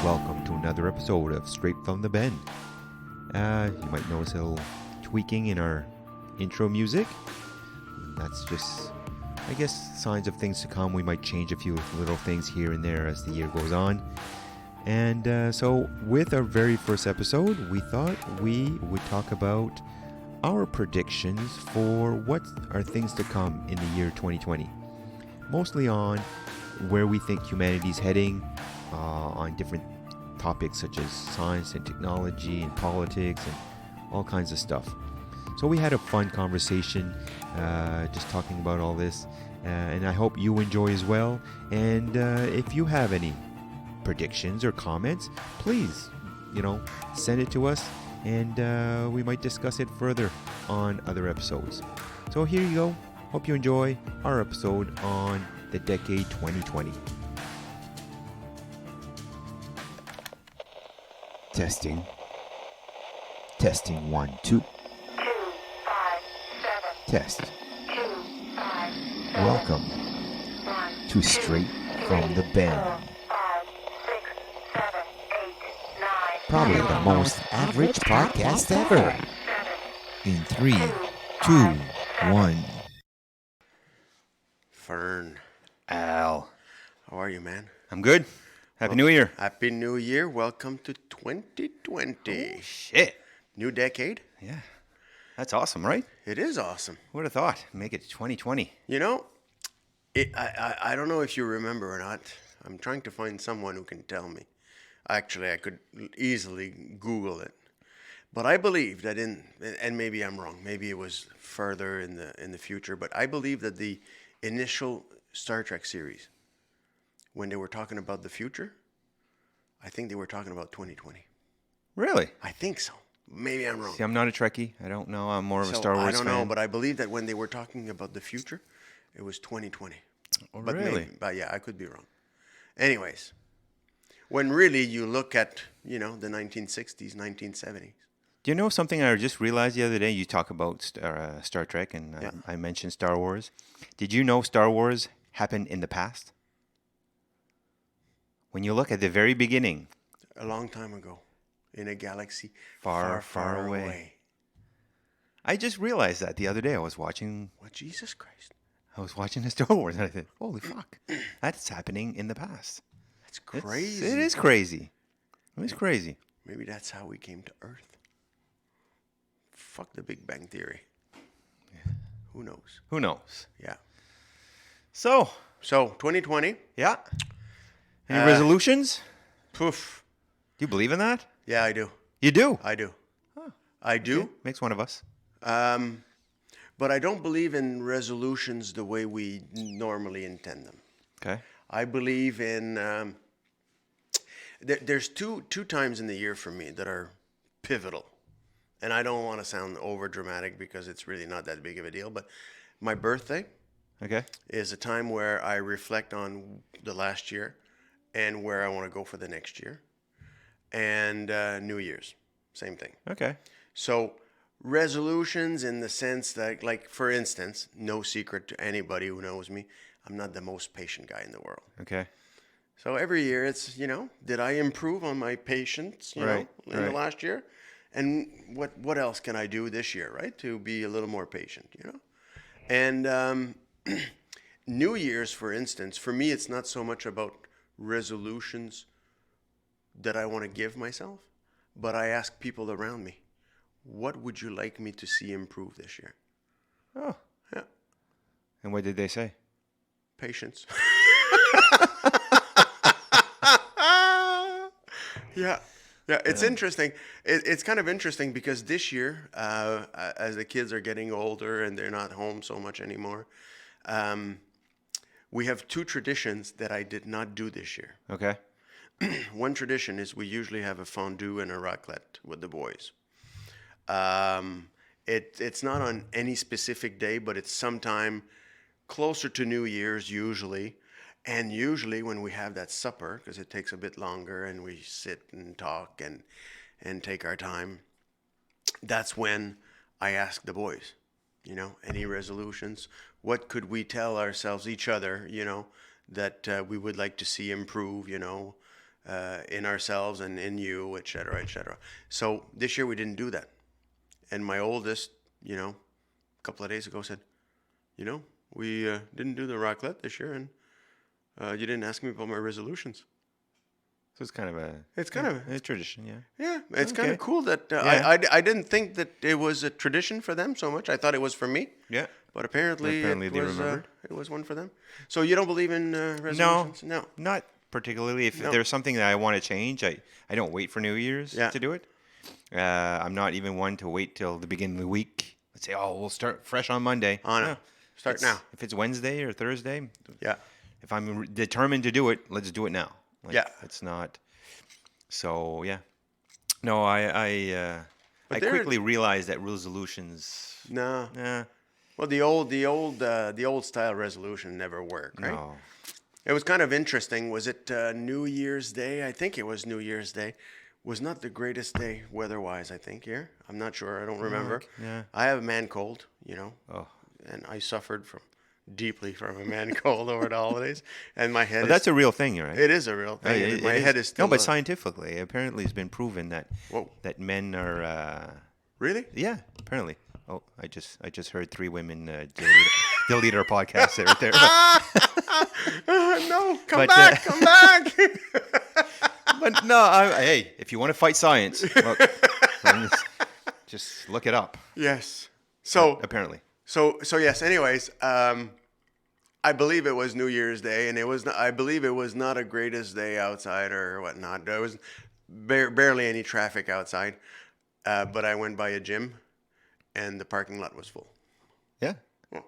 welcome to another episode of Straight from the Bend. You might notice a little tweaking in our intro music. That's just, I guess, signs of things to come. We might change a few little things here and there as the year goes on. And so with our very first episode, we thought we would talk about our predictions for what are things to come in the year 2020. Mostly on where we think humanity's heading, on different topics such as science and technology and politics and all kinds of stuff. So we had a fun conversation just talking about all this, and I hope you enjoy as well. And if you have any predictions or comments, please, send it to us, and we might discuss it further on other episodes. So here you go. Hope you enjoy our episode on the decade 2020. Testing. Testing 1, 2. 2, 5, 7. Test. 2, 5, 7. Welcome 1, to Straight from the Bend. 5, 6, 7, 8, 9. Probably the most average podcast ever. 7. In 3, 2, 1. Fern, Al. how are you, man? I'm good. Happy New Year. Happy New Year. Welcome to 2020. Shit. New decade. Yeah. That's awesome, right? It is awesome. Who would have thought? Make it 2020. I don't know if you remember or not. I'm trying to find someone who can tell me. Actually, I could easily Google it. But I believe that and maybe I'm wrong. Maybe it was further in the future. But I believe that the initial Star Trek series, when they were talking about the future, I think they were talking about 2020. Really? I think so. Maybe I'm wrong. See, I'm not a Trekkie. I don't know. I'm more of a So, Star Wars I don't fan. know, but I believe that when they were talking about the future, it was 2020. Oh, But really? but yeah, I could be wrong. Anyways, when really you look at, the 1960s, 1970s. Do you know something I just realized the other day? You talk about Star Trek, and Yeah. I mentioned Star Wars. Did you know Star Wars happened in the past? When you look at the very beginning, A long time ago, in a galaxy Far, far away. I just realized that the other day. I was watching What, Jesus Christ? the Star Wars, and I thought, holy fuck, that's happening in the past. That's It's- crazy. It is crazy. It's crazy. Maybe that's how we came to Earth. Fuck the Big Bang Theory. Who knows? Who knows? Yeah. So, 2020. yeah. Any resolutions? Poof. Do you believe in that? Yeah, I do. You do? I do. I do. Makes one of us. But I don't believe in resolutions the way we normally intend them. Okay. I believe in there's two times in the year for me that are pivotal, and I don't want to sound over dramatic because it's really not that big of a deal. But my birthday Okay. is a time where I reflect on the last year and where I want to go for the next year, and New Year's, same thing. Okay. So resolutions in the sense that, like, for instance, no secret to anybody who knows me, I'm not the most patient guy in the world. Okay. So every year it's, did I improve on my patience, Right, in the right. last year? And what else can I do this year, right, to be a little more patient, And New Year's, for instance, for me, it's not so much about resolutions that I want to give myself, but I ask people around me, what would you like me to see improve this year? Oh. Yeah, And what did they say? patience. Yeah. It's interesting. It's kind of interesting because this year, as the kids are getting older and they're not home so much anymore, we have two traditions that I did not do this year. Okay. One tradition is we usually have a fondue and a raclette with the boys. It's not on any specific day, but it's sometime closer to New Year's usually. And usually when we have that supper, because it takes a bit longer and we sit and talk and take our time, that's when I ask the boys, any resolutions? What could we tell ourselves, each other, that we would like to see improve, in ourselves and in you, et cetera, et cetera. So this year we didn't do that. And my oldest, a couple of days ago said, we didn't do the raclette this year, and you didn't ask me about my resolutions. So it's kind of a tradition, yeah. Yeah, it's kind Okay. of cool that Yeah. I didn't think that it was a tradition for them so much. I thought it was for me. Yeah. But apparently, Apparently it they was, remembered. it was one for them. So you don't believe in resolutions? No. Not particularly. If No. there's something that I want to change, I don't wait for New Year's Yeah. to do it. I'm not even one to wait till the beginning of the week. Let's say, we'll start fresh on Monday. Oh, no. No. Start It's- now. If it's Wednesday or Thursday, Yeah. if I'm determined to do it, let's do it now. Like, Yeah. It's not. So yeah. No, I But I there- quickly realized that resolutions. No. Eh, Well, the old style resolution never worked, right? no. It was kind of interesting. Was it New Year's Day? I think it was New Year's Day. Was not the greatest day weather-wise, I think, here. I'm not sure. I don't remember. yeah. I have a man cold, Oh. and I suffered deeply from a man cold over the holidays. And my head But that's a real thing, right? it is a real thing. It- My it head is still... no, but scientifically, apparently, it's been proven that Whoa. men are. Really? Yeah, apparently. Oh, I just heard 3 women delete our podcast right there. No, come But, back, come back. But no, hey, if you want to fight science, look, just look it up. Yes. So Apparently, So yes. Anyways, I believe it was New Year's Day, and I believe it was not a greatest day outside or whatnot. There was barely any traffic outside, but I went by a gym, and the parking lot was full. yeah, Yeah.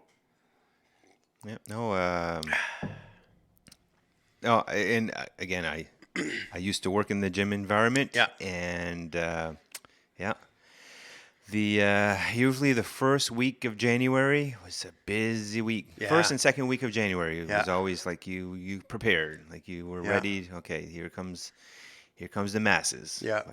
yeah. No, and again, I used to work in the gym environment. Yeah. And yeah. The usually the first week of January was a busy week. Yeah. First and second week of January it was Yeah. always like you prepared, like you were Yeah. ready. Okay, here comes the masses. Yeah.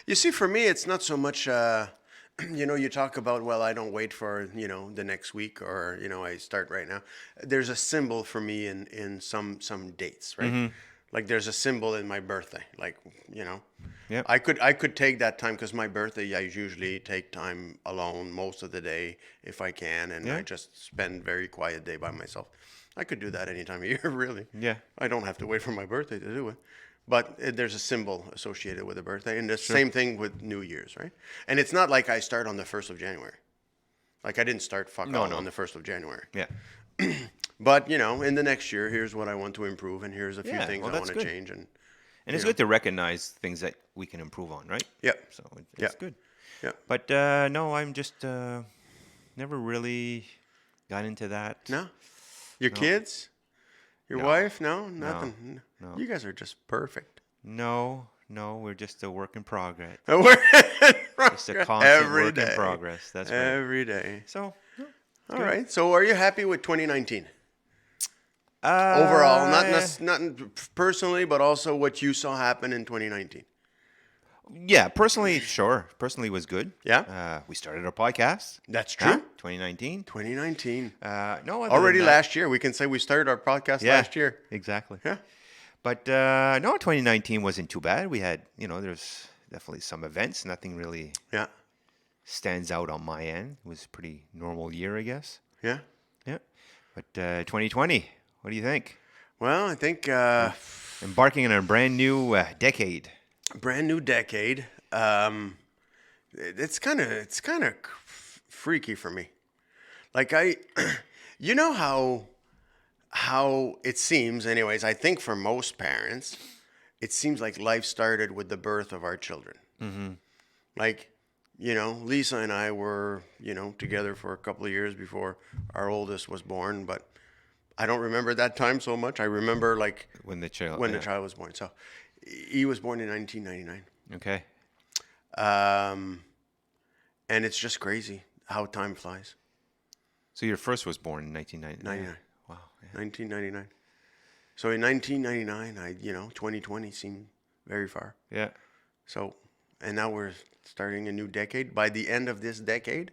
You see, for me, it's not so much. You talk about, well, I don't wait for the next week, or I start right now. There's a symbol for me in some dates, right? Like there's a symbol in my birthday, like Yep. I could take that time, because my birthday I usually take time alone most of the day if I can, and Yeah. I just spend very quiet day by myself. I could do that any time of year, really. Yeah. I don't have to wait for my birthday to do it. But there's a symbol associated with a birthday, and the same thing with New Year's, right? And it's not like I start on the 1st of January. Like I didn't start No. on the 1st of January. Yeah. But in the next year, here's what I want to improve, and here's a few Yeah, things well, I that's want to good. change, and And it's good to recognize things that we can improve on, right? yeah, So it's Yeah. good. yeah. But no, I'm just never really got into that. No, your kids, your No. wife, no, nothing. No. You guys are just perfect. No, we're just a work in progress. Just Just a constant work in progress. That's right. Every day. So All right. So, are you happy with 2019 uh, overall? Not personally, but also what you saw happen in 2019. Yeah, personally, sure. Personally, was good. Yeah? We started our podcast. That's Huh? true. 2019. 2019. No, other Already than that- last year. We can say we started our podcast Yeah, last year. exactly. Yeah. But no, 2019 wasn't too bad. We had, there's definitely some events. Nothing really Yeah. stands out on my end. It was a pretty normal year, I guess. Yeah. Yeah. But 2020, what do you think? Well, I think Embarking on a brand new decade. brand new decade. It's kind of freaky for me. Like how it seems, anyways. I think for most parents, it seems like life started with the birth of our children. Mm-hmm. Like, Lisa and I were, together for a couple of years before our oldest was born, but I don't remember that time so much. I remember like When the child. when the child was born. So he was born in 1999. Okay. And it's just crazy how time flies. So your first was born in 1999. 99. Wow. Yeah. 1999. So in 1999, 2020 seemed very far. Yeah. So, and now we're starting a new decade. By the end of this decade,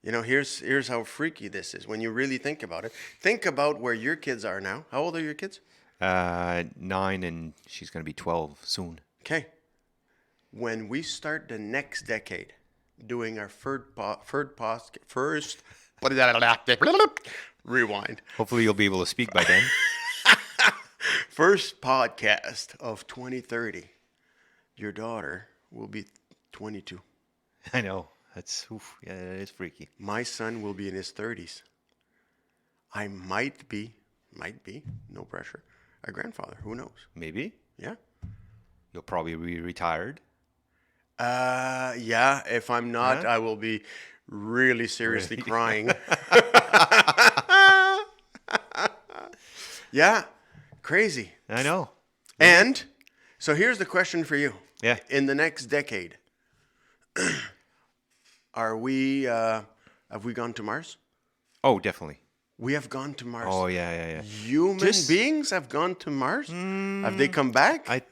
here's how freaky this is when you really think about it. Think about where your kids are now. How old are your kids? 9, and she's going to be 12 soon. Okay. When we start the next decade doing our first rewind. Hopefully, you'll be able to speak by then. First podcast of 2030. Your daughter will be 22. I know. That's yeah, that is freaky. My son will be in his 30s. I might be, no pressure, a grandfather. Who knows? Maybe Yeah. you'll probably be retired. Yeah. If I'm not, Huh? I will be really seriously crying. Yeah. Crazy. I know. And so here's the question for you. Yeah. In the next decade, have we gone to Mars? Oh, definitely. We have gone to Mars. Oh, yeah. Human Just- beings have gone to Mars? Have they come back? I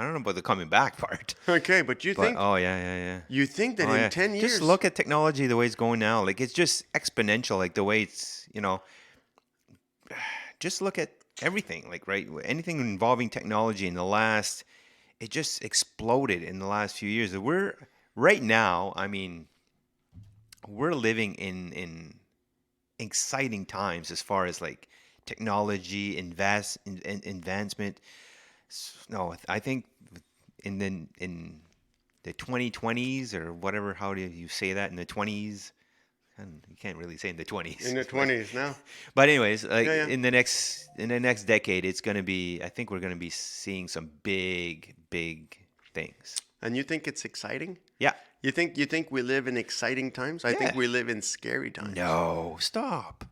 don't know about the coming back part. Okay, but you But, think oh, yeah. you think that Oh, in yeah. 10 years Just look at technology the way it's going now. Like, it's just exponential. Like, the way it's, just look at everything. Like, right? Anything involving technology it just exploded in the last few years. Right now, I mean, we're living in exciting times as far as like technology, advancement. No, I think in the 2020s or whatever, how do you say that, in the 20s? You can't really say in the 20s. in the 20s now? But anyways, like Yeah. in the next decade, it's gonna be. I think we're gonna be seeing some big things. And you think it's exciting? Yeah. You think we live in exciting times? I think Yeah. we live in scary times. No, stop.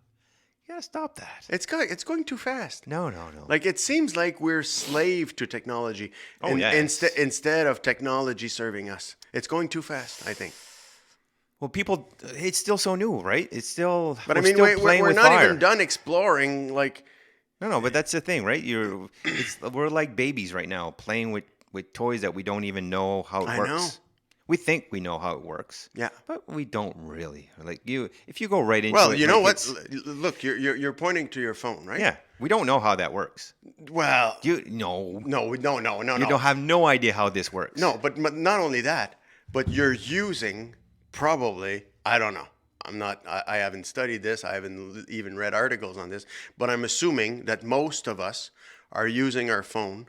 You gotta stop that. It's going too fast. No. Like it seems like we're slave to technology Oh, yes. instead of technology serving us. It's going too fast, I think. Well, it's still so new, right? It's still. But I we're mean, still we're playing with not fire. even done exploring. Like, No, but that's the thing, right? We're like babies right now, playing with toys that we don't even know how it I works. know. We think we know how it works. Yeah. But we don't really. Like if you go right into well, it. you know like, what? Look, you're pointing to your phone, right? Yeah, we don't know how that works. Well, No, no. you don't have no idea how this works. No, but not only that, but you're using probably, I don't know. I haven't studied this. I haven't even read articles on this, but I'm assuming that most of us are using our phone,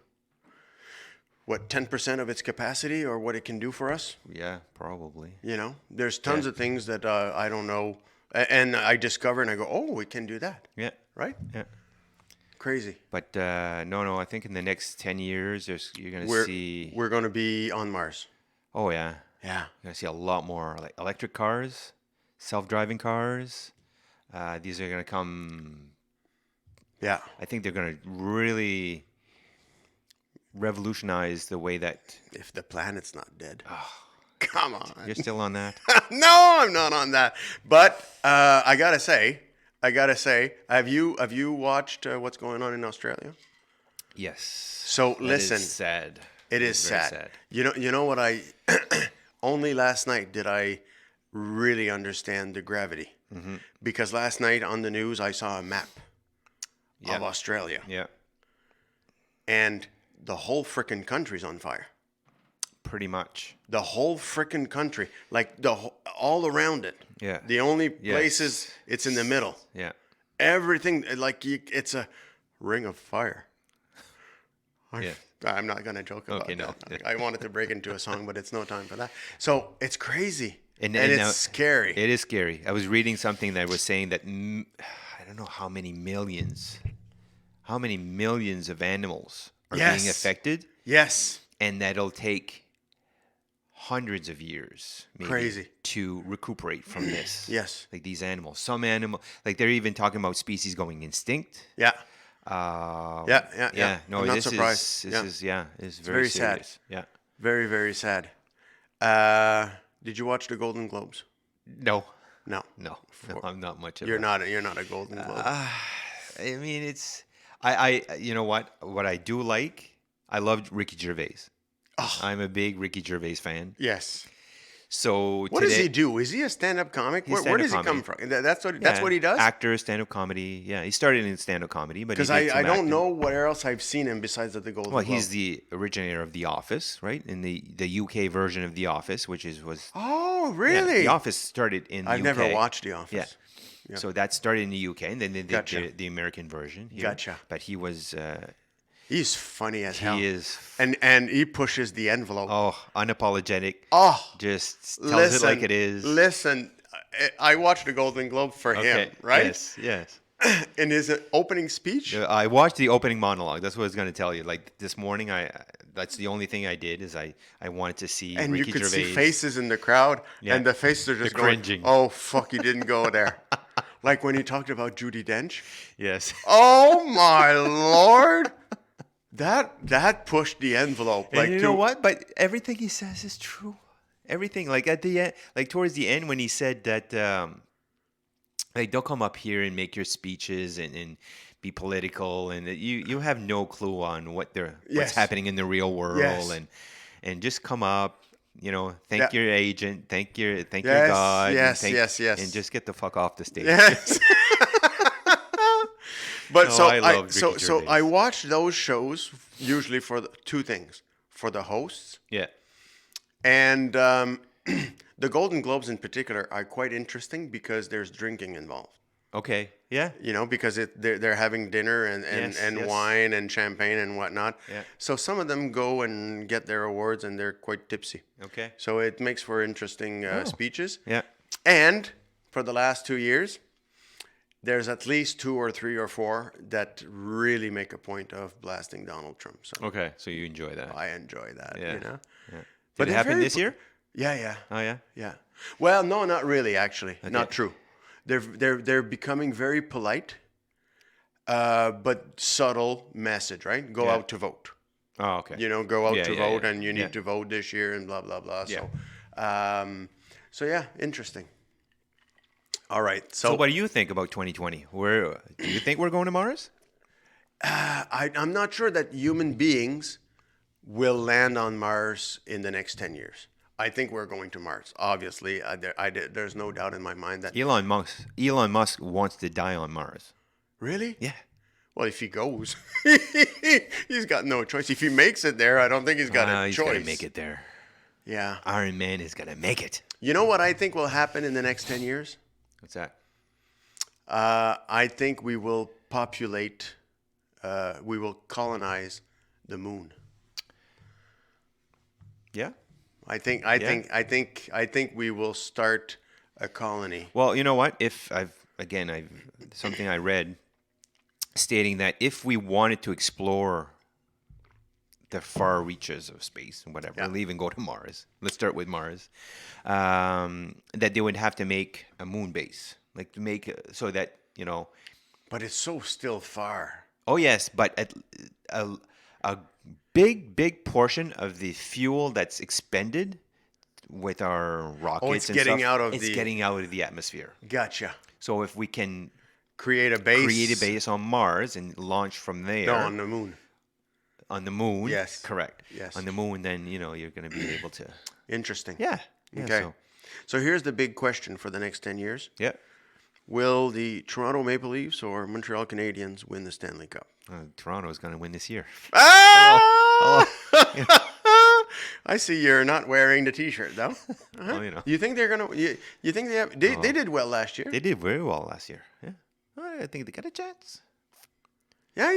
10% of its capacity or what it can do for us? Yeah, probably. There's tons of things that I don't know. And I discover and I go, oh, we can do that. Yeah, Right? yeah. Crazy. But no. I think in the next 10 years, you're gonna see. We're going to be on Mars. Oh yeah. Yeah. You're gonna see a lot more like electric cars, self-driving cars. These are gonna come. Yeah. I think they're gonna really revolutionize the way that. If the planet's not dead. Come on. You're still on that. No, I'm not on that. But I gotta say, have you watched what's going on in Australia? Yes. So That listen, is sad. it is very sad. You know what I only last night did I really understand the gravity. Because last night on the news I saw a map Yeah. of Australia Yeah. and the whole frickin' country's on fire. Pretty much. The whole frickin' country, like all around it. Yeah. The only Yes. places it's in the middle. Yeah. Everything it's a ring of fire. Yeah. I'm not gonna joke about Okay, no. that. I wanted to break into a song, but it's no time for that. So it's crazy and And it's now- scary. It is scary. I was reading something that was saying that I don't know how many millions of animals are being Yes. affected, Yes, and that it'll take hundreds of years maybe Crazy. to recuperate from this. Yes. Like these animals. Some animal, like they're even talking about species going extinct. yeah, Yeah. yeah. No, I'm not this surprised. is it's very very sad. serious. Yeah. very very sad. Did you watch the Golden Globes? No. No, No, I'm not much of you're a- not a Golden Globe. I mean, it's I you know what I do like. I loved Ricky Gervais. Oh. I'm a big Ricky Gervais fan. Yes, So What does he do? Is he a stand-up comic? He's Where does he stand-up come from? That's what he does. Actor, stand-up comedy. Yeah, he started in stand-up comedy, but he Because did some I don't acting. know where else I've seen him besides at the Golden Well, Globe. he's the originator of The Office, right? In the UK version of The Office, which was Oh, yeah, really? The Office started in the I've UK. never watched The Office. Yeah. Yeah. So that started in the UK, and then they did Gotcha. the American version. Here. Gotcha. But he was He's funny as hell. he is And he pushes the envelope. unapologetic. Oh, Just tells it like it is. Listen, I watched the Golden Globe for him, right? Yes. Yes. In his opening speech. I watched the opening monologue. That's what I was going to tell you. Like this morning, that's the only thing I did is I wanted to see And Ricky you could Gervais. see faces in the crowd, Yeah. and the faces are just They're going, cringing. "Oh fuck, he didn't go there." Like when he talked about Judi Dench. Yes. Oh my lord, that pushed the envelope. And Like you know what? But everything he says is true. Everything. Like at the end, like towards the end when he said that, like don't come up here and make your speeches and be political, and that you have no clue on what's Yes. happening in the real world, Yes. and just come up. You know, thank Yeah. your agent, thank your Yes, God, and yes, thank- yes, yes. and just get the fuck off the stage. Yes. But No, so I I love so Ricky so Gervais. I watch those shows usually for two things: for the hosts Yeah. and the Golden Globes in particular are quite interesting because there's drinking involved. Okay. Yeah. You know, because they're having dinner and Yes, yes. wine and champagne and whatnot. Yeah. So some of them go and get their awards and they're quite tipsy. Okay. So it makes for interesting speeches. Yeah. And for the last 2 years, there's at least 2 or 3 or 4 that really make a point of blasting Donald Trump. So Okay. So you enjoy that. I enjoy that. Yeah. You know. Yeah. Did But it they're happen very this year? Yeah, yeah. Oh yeah. Yeah. Well, no, not really. Actually, not Okay. true. They're becoming very polite, but subtle message. Right? Go Yeah. out to vote. Oh okay. You know, go out Yeah, to yeah, vote, yeah. and you need Yeah. to vote this year, and blah blah blah. Yeah. So yeah, interesting. All right. So what do you think about 2020? Do you think we're going to Mars? I'm not sure that human beings will land on Mars in the next 10 years. I think we're going to Mars. Obviously, there's no doubt in my mind that. Elon Musk wants to die on Mars. Really? Yeah. Well, if he goes, he's got no choice. If he makes it there, I don't think he's got a He's choice. gonna make it there. Yeah. Iron Man is gonna make it. You know what I think will happen in the next 10 years? What's that? I think we will populate, we will colonize the moon. Yeah. I think we will start a colony. Well, you know what? If I've something I read stating that if we wanted to explore the far reaches of space and whatever, Yeah. we'll even go to Mars. Let's start with Mars. That they would have to make a moon base, like to make so that But it's so still far. Oh yes, but a big portion of the fuel that's expended with our rockets and getting stuff, out of it's the- getting out of the atmosphere. Gotcha. So if we can Create a base. create a base on Mars and launch from there No, on the moon. on the moon, Yes. correct. Yes. On the moon, then you're going to be able to. Interesting. Yeah. Okay. So here's the big question for the next 10 years. Yeah. Will the Toronto Maple Leafs or Montreal Canadiens win the Stanley Cup? Toronto is going to win this year. Ah! I see you're not wearing the T-shirt, though. Oh, you know. You think they're gonna? You think they have? They did well last year. They did very well last year. Yeah. I think they got a chance. Yeah.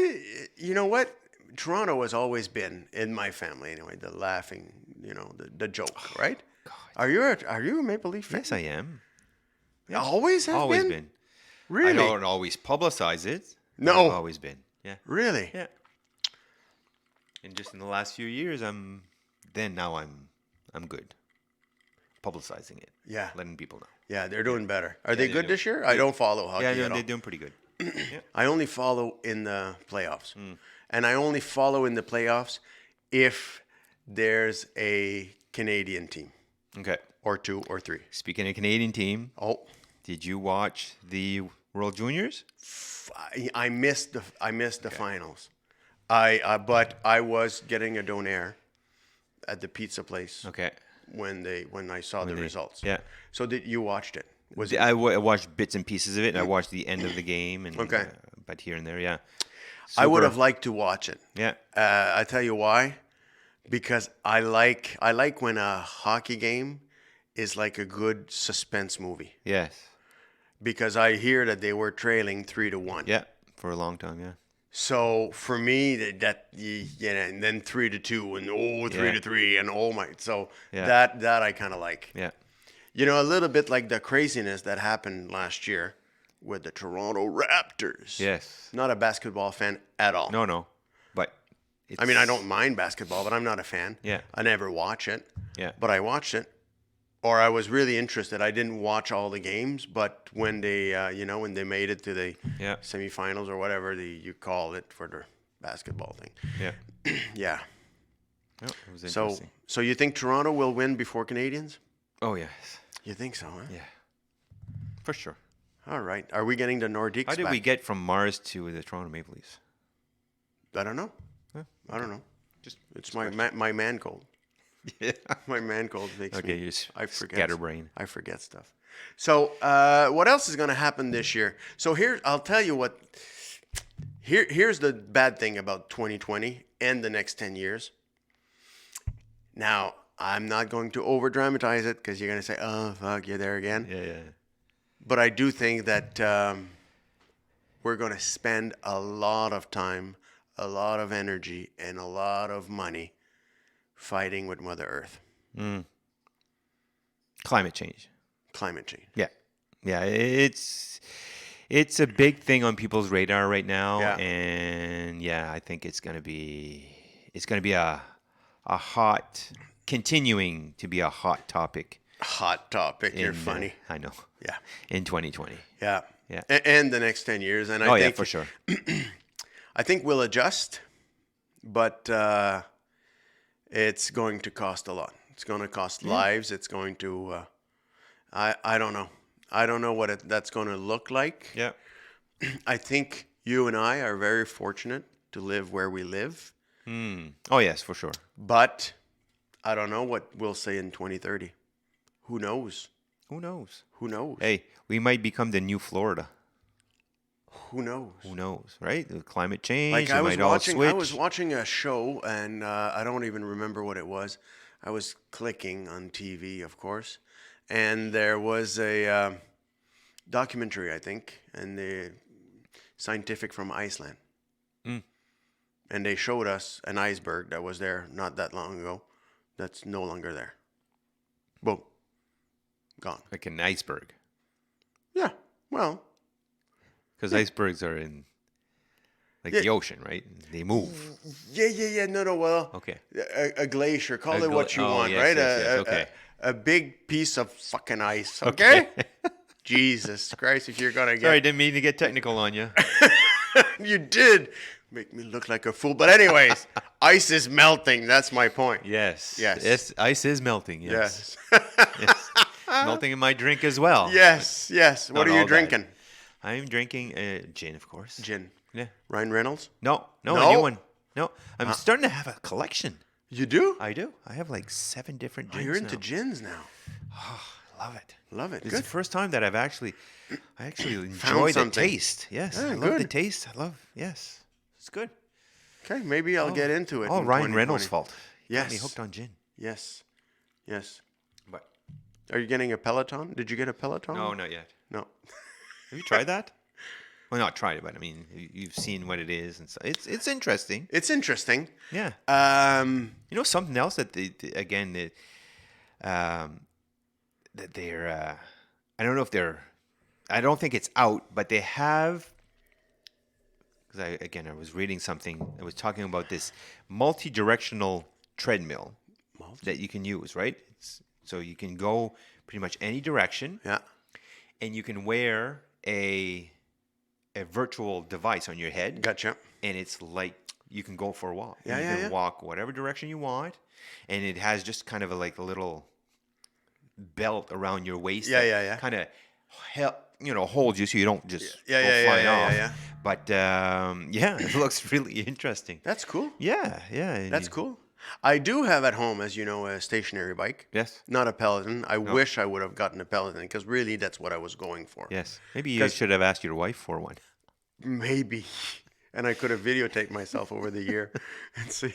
You know what? Toronto has always been in my family anyway. The laughing, the joke, right? God. Are you a Maple Leaf fan? Yes, I am. Always have Always been. been. Really? I don't always publicize it. but No. I've always been. Yeah. Really? Yeah. And just in the last few years, I'm good. Publicizing it. Yeah. Letting people know. Yeah, they're doing better. Are they they're good doing- this year? I don't follow hockey Yeah, at all. they're doing pretty good. Yeah. I only follow in the playoffs. Hmm. And I only follow in the playoffs if there's a Canadian team Okay. or 2 or 3. Speaking of Canadian team, Oh, did you watch the World Juniors? I missed the finals. But I was getting a donaire at the pizza place Okay. when I saw the results. Yeah. So did you watched it? Was it? I watched bits and pieces of it, and I watched the end of the game, and Okay. but here and there, yeah. I would Super. have liked to watch it. Yeah. I tell you why. Because I like when a hockey game is like a good suspense movie. Yes. Because I hear that they were trailing 3-1. Yeah. For a long time, yeah. So for me, and then 3-2, and 3-3, and oh my, so Yeah. that I kind of like. Yeah. A little bit like the craziness that happened last year with the Toronto Raptors. Yes. Not a basketball fan at all. No. But it's, I mean, I don't mind basketball, but I'm not a fan. Yeah. I never watch it. Yeah. But I watched it, or I was really interested. I didn't watch all the games, but when they, when they made it to the Yeah. semifinals or whatever you call it for the basketball thing. Yeah. Yeah. Oh, it was So, interesting. so you think Toronto will win before Canadians? Oh yes. You think so, huh? Yeah. For sure. All right. Are we getting the Nordiques How did back? we get from Mars to the Toronto Maple Leafs? I don't know. Huh? I don't know. Just It's my man cold. yeah. My man cold makes Okay, me. you I forget. scatterbrain. I forget stuff. So, what else is going to happen this year? So I'll tell you what. Here's the bad thing about 2020 and the next 10 years. Now, I'm not going to over dramatize it because you're going to say, "Oh, fuck, you're there again." Yeah. But I do think that we're going to spend a lot of time, a lot of energy, and a lot of money fighting with Mother Earth. Climate change. Climate change. Yeah. It's a big thing on people's radar right now, Yeah. and yeah, I think it's gonna be a hot, continuing to be a hot topic. Hot topic. You're in, funny. I know. Yeah. In 2020. Yeah. Yeah. And the next 10 years. And I Oh think, yeah, for sure. I think we'll adjust, but it's going to cost a lot. It's going to cost lives. It's going to, I don't know. I don't know what that's going to look like. Yeah. I think you and I are very fortunate to live where we live, Oh yes, for sure. but I don't know what we'll say in 2030. Who knows? Who knows? Who knows? Hey, we might become the new Florida. Who knows? Who knows, right? The climate change. Like we I was might all watching, I switch. was watching a show, and I don't even remember what it was. I was clicking on TV, of course, and there was a documentary, I think, and the scientific from Iceland, and they showed us an iceberg that was there not that long ago, that's no longer there. Boom, gone. Like an iceberg. Yeah, well, Because icebergs are in the ocean, right? They move. yeah. No, well, Okay. a glacier, call A it what you oh, want, yes, right? yes, okay. A big piece of fucking ice, okay? Jesus Christ, if you're gonna get... Sorry, didn't mean to get technical on you. You did make me look like a fool. But anyways, ice is melting. That's my point. Yes. Yes. Ice is melting. Yes. Yes. Yes. Melting in my drink as well. Yes. What Not are all you that. drinking? I'm drinking gin, of course. Gin. Yeah. Ryan Reynolds? No, a No? new one. No, I'm starting to have a collection. You do? I do. I have like 7 different Oh, gins you're into now. gins now. Love it. Love it. It's Good. the first time that I actually enjoy the something. taste. Yes, Yeah, I love the good. taste. Yes, it's good. Okay, maybe I'll get into it. Oh, in Ryan 2020. Reynolds' fault. He got me Yes. hooked on gin. Yes. But Are you getting a Peloton? Did you get a Peloton? no, not yet. No. Have you tried that? Well, not tried it, but I mean, you've seen what it is, and so it's interesting. It's interesting. Yeah. You know something else that that they're I don't know if they're I don't think it's out, but they have because I was reading something. I was talking about this multi-directional treadmill that you can use, right? So you can go pretty much any direction, Yeah. and you can wear a virtual device on your head, Gotcha. and it's like you can go for a walk. Yeah, you yeah, can yeah. walk whatever direction you want, and it has just kind of a little belt around your waist. Yeah, that yeah, yeah. Kind of holds you so you don't just Yeah, go yeah, yeah, flying yeah, off. yeah. But yeah, it looks really interesting. That's cool. Yeah. and That's cool. I do have at home, as you know, a stationary bike. Yes. Not a Peloton. I wish I would have gotten a Peloton because really that's what I was going for. Yes. Maybe you 'Cause- should have asked your wife for one. Maybe. And I could have videotaped myself over the year and see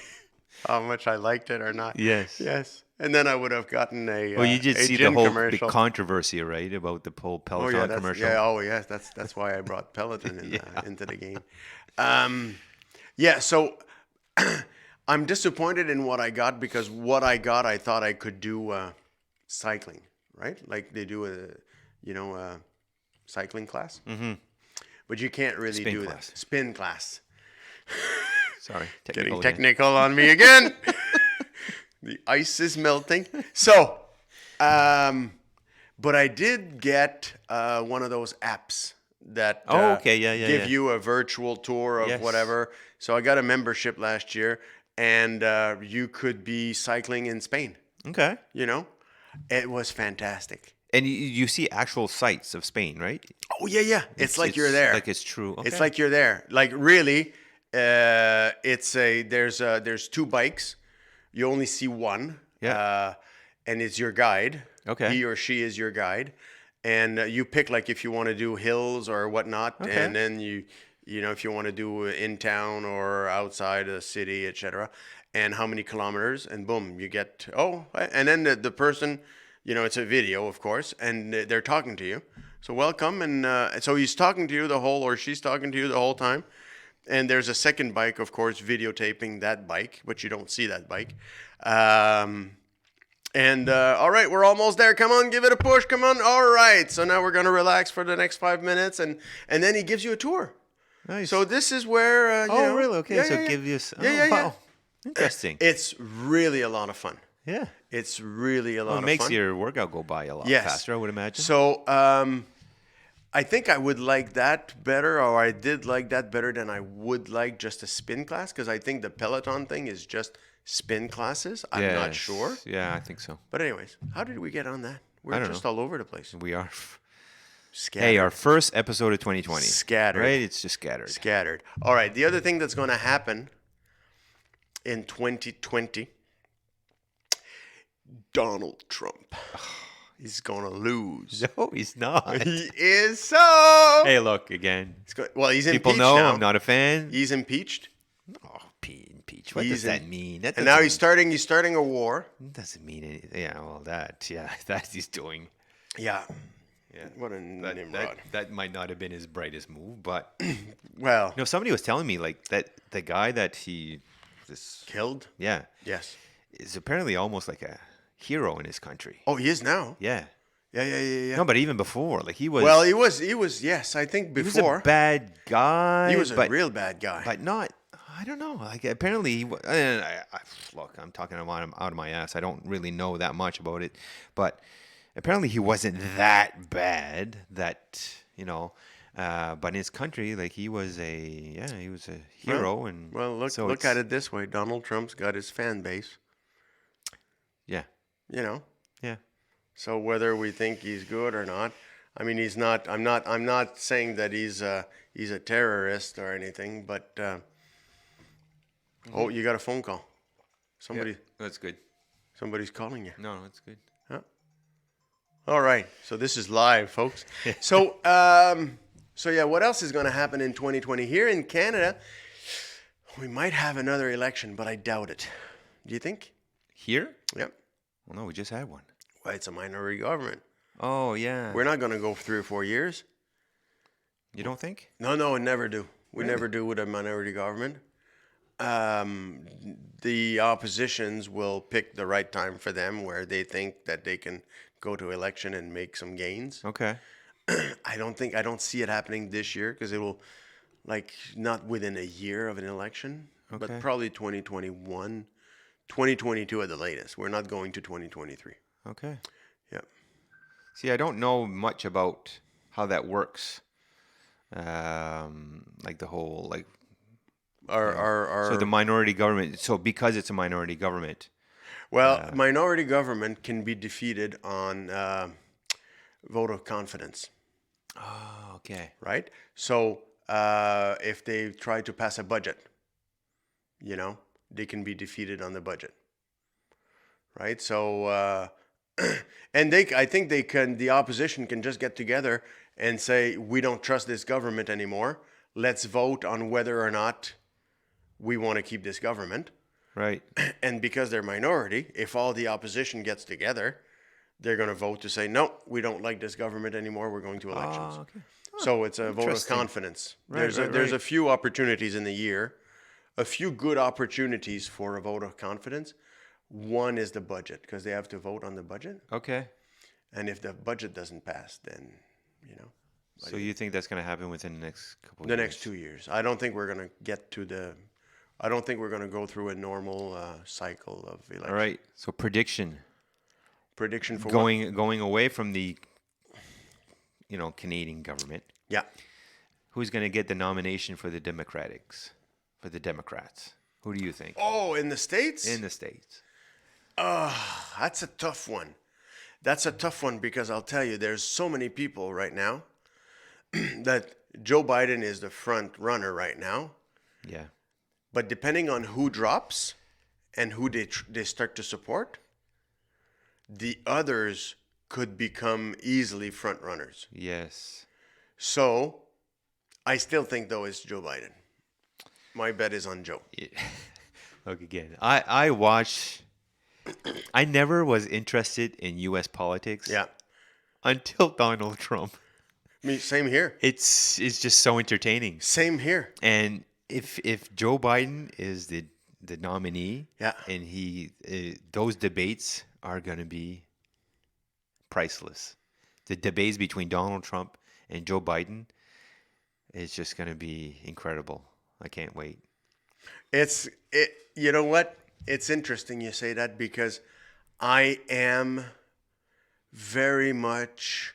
how much I liked it or not. Yes. Yes. And then I would have gotten a Well, you did a see the gin whole commercial. big controversy, right, about the whole Oh Peloton yeah, that's, commercial. yeah. Oh yes, that's why I brought Peloton in, Yeah. into the game. Yeah. So I'm disappointed in what I got because what I got, I thought I could do cycling, right? Like they do a cycling class. Mm-hmm. But you can't really Spin do class. that. Spin class. Sorry, Getting technical again. technical on me again. The ice is melting. So, but I did get one of those apps that Oh, okay. Yeah, yeah, give yeah. you a virtual tour of Yes. whatever. So I got a membership last year, and you could be cycling in Spain. Okay. You know, it was fantastic. And you see actual sights of Spain, right? Oh yeah. It's like you're there. Like it's true. Okay. It's like you're there. Like really, there's two bikes. You only see one. Yeah. And it's your guide. Okay. He or she is your guide, and you pick like if you want to do hills or whatnot, Okay. and then you know if you want to do in town or outside the city, etc. And how many kilometers, and boom, you get and then the person, you know, it's a video, of course, and they're talking to you. So welcome, and so he's talking to you or she's talking to you the whole time. And there's a second bike, of course, videotaping that bike, but you don't see that bike. All right, we're almost there. Come on, give it a push. Come on. All right. So now we're going to relax for the next 5 minutes. And then he gives you a tour. Nice. So this is where, you know. Really? Okay. Yeah, so yeah, yeah. give you. Yeah. Wow. Interesting. It's really a lot of fun. Yeah. It's really a lot Well, it of makes fun. your workout go by a lot Yes. faster, I would imagine. So I think I would like that better, or I did like that better than I would like just a spin class, because I think the Peloton thing is just spin classes. I'm not Yes. sure. Yeah, I think so. But anyways, how did we get on that? We're I don't just know. all over the place. We are. Scattered. Hey, our first episode of 2020. Scattered. Right? It's just scattered. Scattered. All right. The other thing that's going to happen in 2020, Donald Trump is going to lose. No, he's not. He is so. Hey, look, again. Well, he's People impeached know now. I'm not a fan. He's impeached, Oh, impeach. What He's does that in- mean? That and now doesn't- he's starting a war. doesn't mean anything. Yeah, well, that he's doing. Yeah. Yeah. What a That, nimrod. that might not have been his brightest move, but Well, no, somebody was telling me like that the guy that this killed. yeah Yes. is apparently almost like a hero in his country. Oh, he is now. Yeah. Yeah. No, but even before, like he was. Well, he was. Yes, I think he was before a bad guy. he was a but, real bad guy. but not. I don't know. Like apparently, look, I'm talking out of my ass. I don't really know that much about it, but apparently he wasn't that bad. That but in his country, like he was a hero. And Well, look it's- at it this way: Donald Trump's got his fan base. Yeah, You know. yeah. So whether we think he's good or not, I mean, he's not. I'm not saying that he's a terrorist or anything. But oh, you got a phone call. Somebody, That's good. somebody's calling you. No, that's good. All right. So this is live, folks. So yeah, what else is going to happen in 2020 here in Canada? We might have another election, but I doubt it. Do you think? Here? Yep. Well, no, we just had one. Well, it's a minority government. Oh yeah. We're not going to go 3 or 4 years. You don't think? No, never do. We never do with a minority government. The oppositions will pick the right time for them where they think that they can go to election and make some gains. Okay. I don't see it happening this year because it will, like, not within a year of an election, Okay. but probably 2021, 2022 at the latest. We're not going to 2023. Okay. Yep. See, I don't know much about how that works. Like the whole like Our so the minority government. So because it's a minority government. minority government can be defeated on vote of confidence, Oh, okay. right? So if they try to pass a budget, they can be defeated on the budget. Right? So, and I think the opposition can just get together and say, we don't trust this government anymore. Let's vote on whether or not we want to keep this government. Right. And because they're minority, if all the opposition gets together, they're going to vote to say, no, we don't like this government anymore. We're going to elections. Okay. So it's a vote of Interesting. confidence. Right, There's right. a few opportunities in the year, a few good opportunities for a vote of confidence. One is the budget, because they have to vote on the budget. Okay. And if the budget doesn't pass, then, you know, So you think that's going to happen within the next couple of the years? next 2 years. I don't think we're going to get to I don't think we're going to go through a normal cycle of elections. All right. So prediction. Prediction for what? Going away from the, Canadian government. Yeah. Who's going to get the nomination for the Democrats? Who do you think? Oh, in the States? In the States. That's a tough one. That's a tough one because I'll tell you, there's so many people right now that Joe Biden is the front runner right now. Yeah. But depending on who drops and who they start to support, the others could become easily front runners. Yes. So I still think, though, it's Joe Biden. My bet is on Joe. Look again. I never was interested in U.S. politics. Yeah. Until Donald Trump. Same here. It's just so entertaining. Same here. And if Joe Biden is the nominee, Yeah. and those debates are going to be priceless. The debates between Donald Trump and Joe Biden is just going to be incredible. I can't wait. You know what? It's interesting you say that because I am very much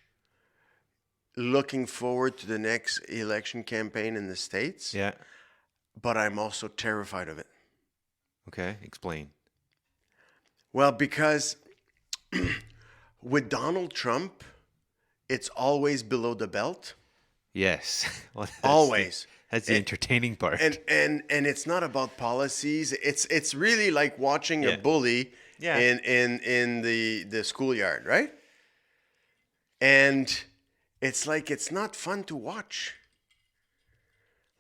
looking forward to the next election campaign in the States. Yeah. But I'm also terrified of it. Okay. Explain. Well, because with Donald Trump, it's always below the belt. Yes. Well, Always. That's the entertaining part. And it's not about policies. It's really like watching Yeah. a bully Yeah. in the schoolyard, right? And it's like it's not fun to watch.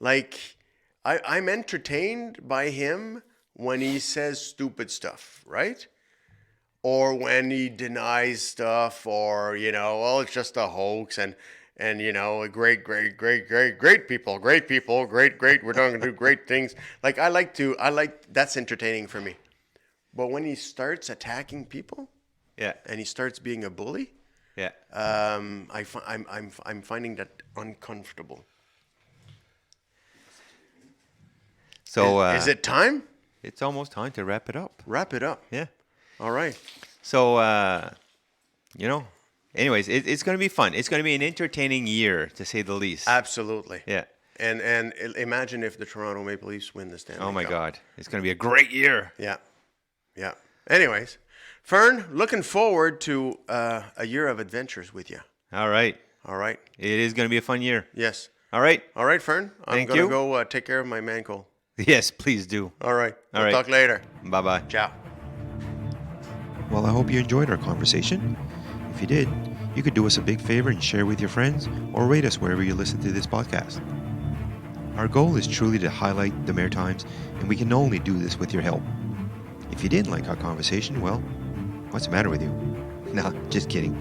Like I'm entertained by him when he says stupid stuff, right? Or when he denies stuff, or it's just a hoax, and great people, great. We're going to do great things. Like that's entertaining for me. But when he starts attacking people, yeah. and he starts being a bully, Yeah. I'm finding that uncomfortable. So Is it time? It's almost time to wrap it up. Wrap it up. Yeah. All right. So anyways, it's going to be fun. It's going to be an entertaining year, to say the least. Absolutely. Yeah. And imagine if the Toronto Maple Leafs win the Stanley Oh my Cup. God, it's going to be a great year. Yeah. Yeah. Anyways, Fern, looking forward to a year of adventures with you. All right. All right. It is going to be a fun year. Yes. All right. All right, Fern. I'm Thank going to you. go take care of my man Cole. Yes, please do. All right. All We'll right. talk later. Bye-bye. Ciao. Well, I hope you enjoyed our conversation. If you did, you could do us a big favor and share with your friends or rate us wherever you listen to this podcast. Our goal is truly to highlight the Maritimes, and we can only do this with your help. If you didn't like our conversation, well, what's the matter with you? Nah, just kidding.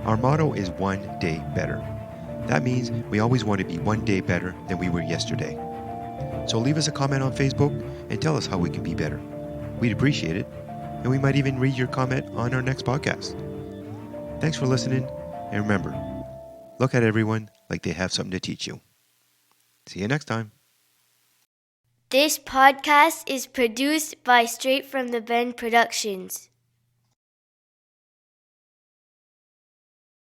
Our motto is one day better. That means we always want to be one day better than we were yesterday. So leave us a comment on Facebook and tell us how we can be better. We'd appreciate it, and we might even read your comment on our next podcast. Thanks for listening, and remember, look at everyone like they have something to teach you. See you next time. This podcast is produced by Straight from the Bend Productions.